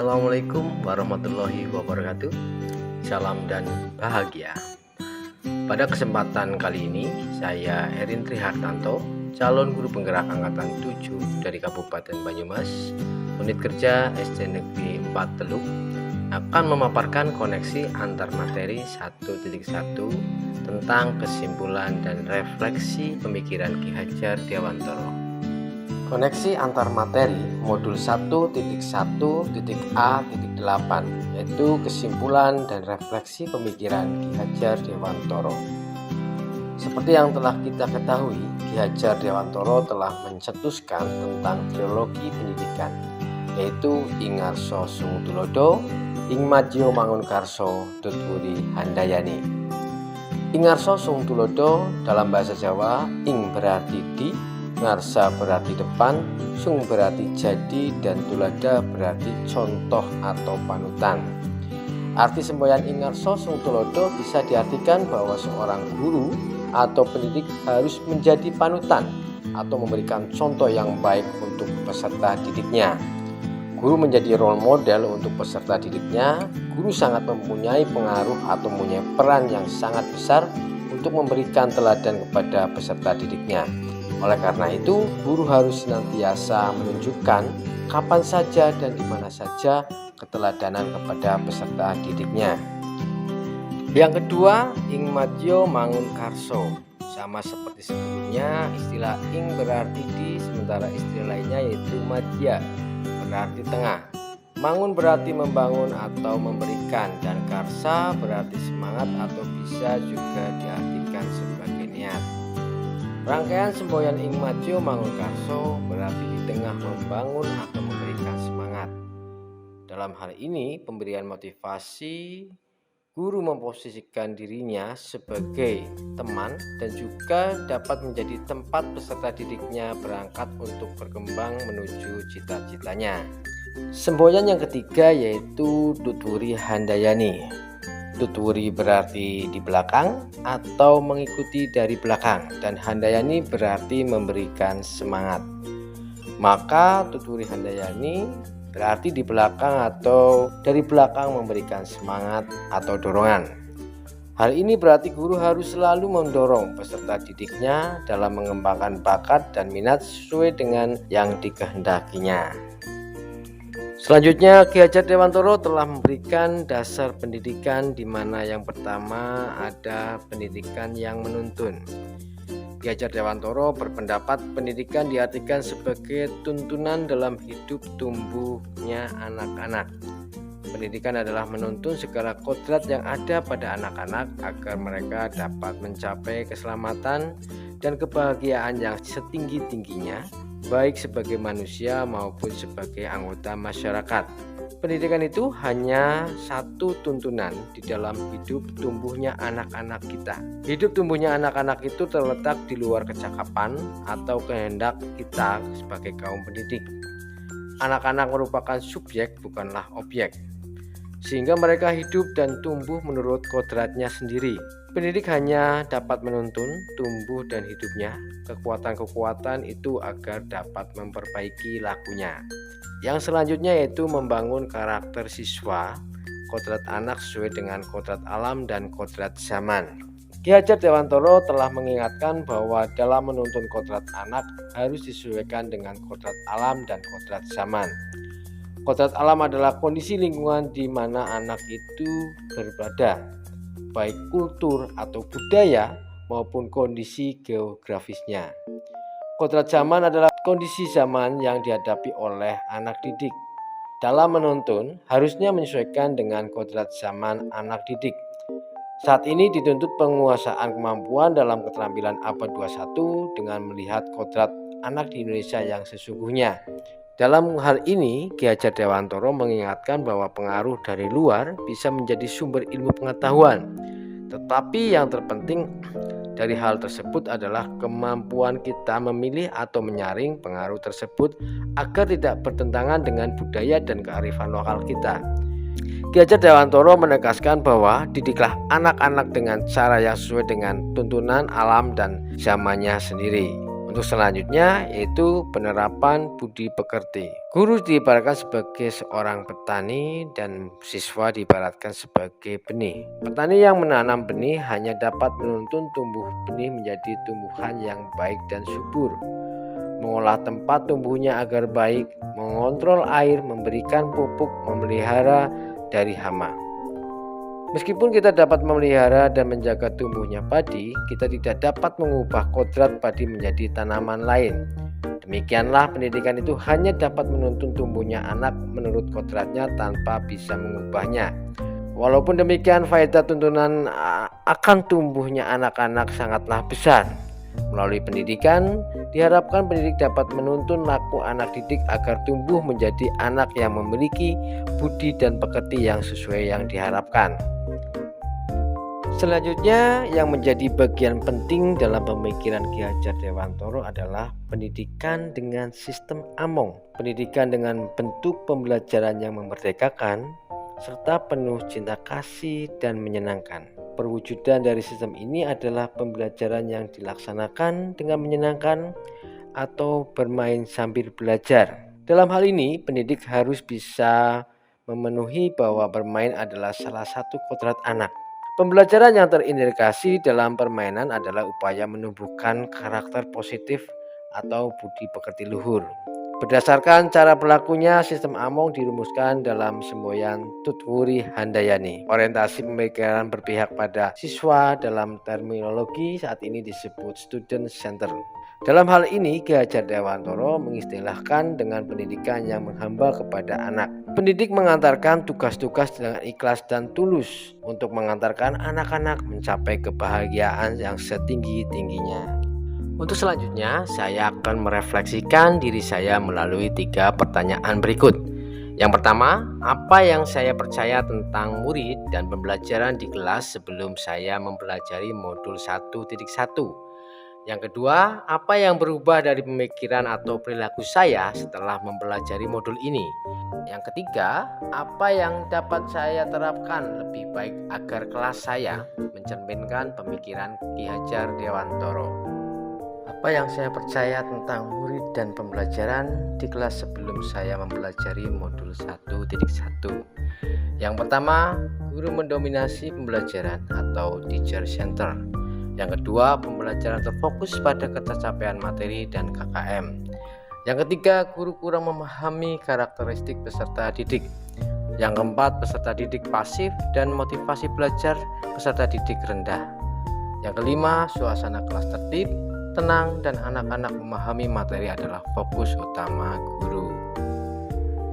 Assalamualaikum warahmatullahi wabarakatuh. Salam dan bahagia. Pada kesempatan kali ini, saya Erin Trihartanto, calon guru penggerak angkatan 7 dari Kabupaten Banyumas, unit kerja SD Negeri 4 Teluk, akan memaparkan koneksi antar materi 1.1 tentang kesimpulan dan refleksi pemikiran Ki Hajar Dewantoro. Koneksi antar materi modul 1.1.A.8 yaitu kesimpulan dan refleksi pemikiran Ki Hajar Dewantoro. Seperti yang telah kita ketahui, Ki Hajar Dewantoro telah mencetuskan tentang trilogi pendidikan, yaitu Ing Ngarso Sung Tulodo, Ing Madya Mangunkarso Tutwuri Handayani. Ing Ngarso Sung Tulodo dalam bahasa Jawa, ing berarti di, ngarsa berarti depan, sung berarti jadi, dan tulada berarti contoh atau panutan. Arti semboyan Ing Ngarso Sung Tulodo bisa diartikan bahwa seorang guru atau pendidik harus menjadi panutan atau memberikan contoh yang baik untuk peserta didiknya. Guru menjadi role model untuk peserta didiknya. Guru sangat mempunyai pengaruh atau mempunyai peran yang sangat besar untuk memberikan teladan kepada peserta didiknya. Oleh karena itu, guru harus senantiasa menunjukkan kapan saja dan di mana saja keteladanan kepada peserta didiknya. Yang kedua, Ing Madya Mangunkarso. Sama seperti sebelumnya, istilah ing berarti di, sementara istilah lainnya yaitu madya berarti tengah. Mangun berarti membangun atau memberikan, dan karsa berarti semangat atau bisa juga diartikan sebagai niat. Rangkaian semboyan Ing Madya Mangunkarso berarti di tengah membangun atau memberikan semangat. Dalam hal ini, pemberian motivasi, guru memposisikan dirinya sebagai teman dan juga dapat menjadi tempat peserta didiknya berangkat untuk berkembang menuju cita-citanya. Semboyan yang ketiga yaitu Tutwuri Handayani. Tutwuri berarti di belakang atau mengikuti dari belakang, dan Handayani berarti memberikan semangat. Maka Tutwuri Handayani berarti di belakang atau dari belakang memberikan semangat atau dorongan. Hal ini berarti guru harus selalu mendorong peserta didiknya dalam mengembangkan bakat dan minat sesuai dengan yang dikehendakinya. Selanjutnya, Ki Hajar Dewantoro telah memberikan dasar pendidikan, di mana yang pertama ada pendidikan yang menuntun. Ki Hajar Dewantoro berpendapat pendidikan diartikan sebagai tuntunan dalam hidup tumbuhnya anak-anak. Pendidikan adalah menuntun segala kodrat yang ada pada anak-anak agar mereka dapat mencapai keselamatan dan kebahagiaan yang setinggi-tingginya, baik sebagai manusia maupun sebagai anggota masyarakat. Pendidikan itu hanya satu tuntunan di dalam hidup tumbuhnya anak-anak kita. Hidup tumbuhnya anak-anak itu terletak di luar kecakapan atau kehendak kita sebagai kaum pendidik. Anak-anak merupakan subjek, bukanlah objek, sehingga mereka hidup dan tumbuh menurut kodratnya sendiri. Pendidik hanya dapat menuntun tumbuh dan hidupnya, kekuatan-kekuatan itu agar dapat memperbaiki lakunya. Yang selanjutnya yaitu membangun karakter siswa, kodrat anak sesuai dengan kodrat alam dan kodrat zaman. Ki Hajar Dewantoro telah mengingatkan bahwa dalam menuntun kodrat anak harus disesuaikan dengan kodrat alam dan kodrat zaman. Kodrat alam adalah kondisi lingkungan di mana anak itu berada, baik kultur atau budaya maupun kondisi geografisnya. Kodrat zaman adalah kondisi zaman yang dihadapi oleh anak didik. Dalam menuntun, harusnya menyesuaikan dengan kodrat zaman anak didik. Saat ini dituntut penguasaan kemampuan dalam keterampilan abad 21 dengan melihat kodrat anak di Indonesia yang sesungguhnya. Dalam hal ini, Ki Hajar Dewantoro mengingatkan bahwa pengaruh dari luar bisa menjadi sumber ilmu pengetahuan. Tetapi yang terpenting dari hal tersebut adalah kemampuan kita memilih atau menyaring pengaruh tersebut agar tidak bertentangan dengan budaya dan kearifan lokal kita. Ki Hajar Dewantoro menegaskan bahwa didiklah anak-anak dengan cara yang sesuai dengan tuntunan alam dan zamannya sendiri. Untuk selanjutnya yaitu penerapan budi pekerti. Guru diibaratkan sebagai seorang petani dan siswa diibaratkan sebagai benih. Petani yang menanam benih hanya dapat menuntun tumbuh benih menjadi tumbuhan yang baik dan subur, mengolah tempat tumbuhnya agar baik, mengontrol air, memberikan pupuk, memelihara dari hama. Meskipun kita dapat memelihara dan menjaga tumbuhnya padi, kita tidak dapat mengubah kodrat padi menjadi tanaman lain. Demikianlah pendidikan itu hanya dapat menuntun tumbuhnya anak menurut kodratnya tanpa bisa mengubahnya. Walaupun demikian, faedah tuntunan akan tumbuhnya anak-anak sangatlah besar. Melalui pendidikan, diharapkan pendidik dapat menuntun laku anak didik agar tumbuh menjadi anak yang memiliki budi dan pekerti yang sesuai yang diharapkan. Selanjutnya, yang menjadi bagian penting dalam pemikiran Ki Hajar Dewantoro adalah pendidikan dengan sistem Among. Pendidikan dengan bentuk pembelajaran yang memerdekakan, serta penuh cinta kasih dan menyenangkan. Perwujudan dari sistem ini adalah pembelajaran yang dilaksanakan dengan menyenangkan atau bermain sambil belajar. Dalam hal ini, pendidik harus bisa memenuhi bahwa bermain adalah salah satu kodrat anak. Pembelajaran yang terindikasi dalam permainan adalah upaya menumbuhkan karakter positif atau budi pekerti luhur. Berdasarkan cara berlakunya, sistem Among dirumuskan dalam semboyan Tutwuri Handayani. Orientasi pemikiran berpihak pada siswa dalam terminologi saat ini disebut student center. Dalam hal ini, Ki Hajar Dewantoro mengistilahkan dengan pendidikan yang menghamba kepada anak. Pendidik mengantarkan tugas-tugas dengan ikhlas dan tulus untuk mengantarkan anak-anak mencapai kebahagiaan yang setinggi-tingginya. Untuk selanjutnya, saya akan merefleksikan diri saya melalui 3 pertanyaan berikut. Yang pertama, apa yang saya percaya tentang murid dan pembelajaran di kelas sebelum saya mempelajari modul 1.1? Yang kedua, apa yang berubah dari pemikiran atau perilaku saya setelah mempelajari modul ini? Yang ketiga, apa yang dapat saya terapkan lebih baik agar kelas saya mencerminkan pemikiran Ki Hajar Dewantoro? Apa yang saya percaya tentang murid dan pembelajaran di kelas sebelum saya mempelajari modul 1.1? Yang pertama, guru mendominasi pembelajaran atau teacher center. Yang kedua, pembelajaran terfokus pada ketercapaian materi dan KKM. Yang ketiga, guru kurang memahami karakteristik peserta didik. Yang keempat, peserta didik pasif dan motivasi belajar peserta didik rendah. Yang kelima, suasana kelas tertib, tenang, dan anak-anak memahami materi adalah fokus utama guru.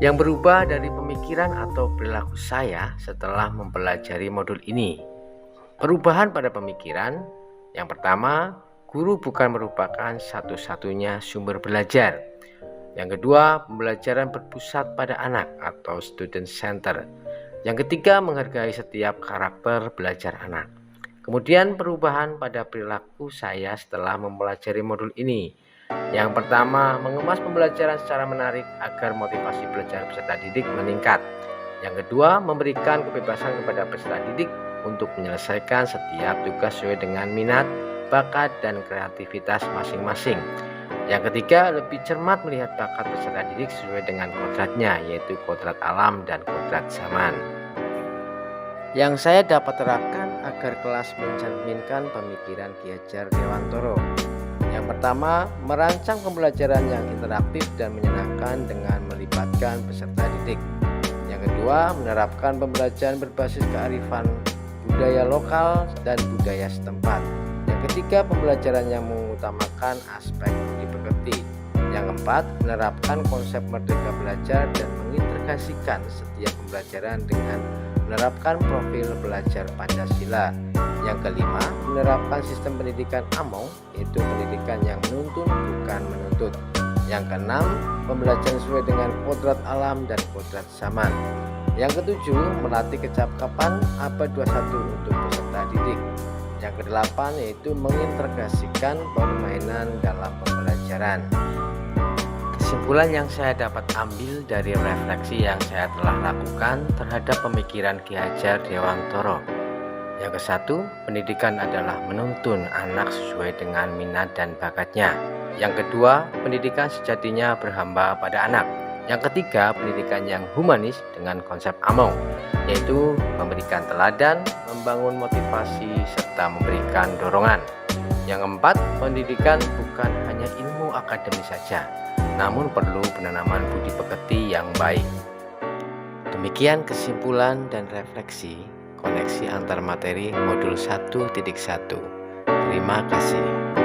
Yang berubah dari pemikiran atau perilaku saya setelah mempelajari modul ini. Perubahan pada pemikiran. Yang pertama, guru bukan merupakan satu-satunya sumber belajar. Yang kedua, pembelajaran berpusat pada anak atau student center. Yang ketiga, menghargai setiap karakter belajar anak. Kemudian perubahan pada perilaku saya setelah mempelajari modul ini. Yang pertama, mengemas pembelajaran secara menarik agar motivasi belajar peserta didik meningkat. Yang kedua, memberikan kebebasan kepada peserta didik untuk menyelesaikan setiap tugas sesuai dengan minat, bakat, dan kreativitas masing-masing. Yang ketiga, lebih cermat melihat bakat peserta didik sesuai dengan kodratnya, yaitu kodrat alam dan kodrat zaman. Yang saya dapat terapkan agar kelas mencerminkan pemikiran Ki Hajar Dewantoro. Yang pertama, merancang pembelajaran yang interaktif dan menyenangkan dengan melibatkan peserta didik. Yang kedua, menerapkan pembelajaran berbasis kearifan budaya lokal dan budaya setempat. Yang ketiga, pembelajaran yang mengutamakan aspek budi pekerti. Yang keempat, menerapkan konsep merdeka belajar dan mengintegrasikan setiap pembelajaran dengan menerapkan profil belajar Pancasila. Yang kelima, menerapkan sistem pendidikan Among, yaitu pendidikan yang menuntun bukan menuntut. Yang keenam, pembelajaran sesuai dengan kodrat alam dan kodrat zaman. Yang ketujuh, melatih kecakapan abad 21 untuk peserta didik. Yang kedelapan, yaitu mengintegrasikan permainan dalam pembelajaran. Kesimpulan yang saya dapat ambil dari refleksi yang saya telah lakukan terhadap pemikiran Ki Hajar Dewantoro. Yang ke-1, pendidikan adalah menuntun anak sesuai dengan minat dan bakatnya. Yang kedua, pendidikan sejatinya berhamba pada anak. Yang ketiga, pendidikan yang humanis dengan konsep AMO, yaitu memberikan teladan, membangun motivasi, serta memberikan dorongan. Yang keempat, pendidikan bukan hanya ilmu akademis saja, namun perlu penanaman budi pekerti yang baik. Demikian kesimpulan dan refleksi koneksi antar materi modul 1.1. Terima kasih.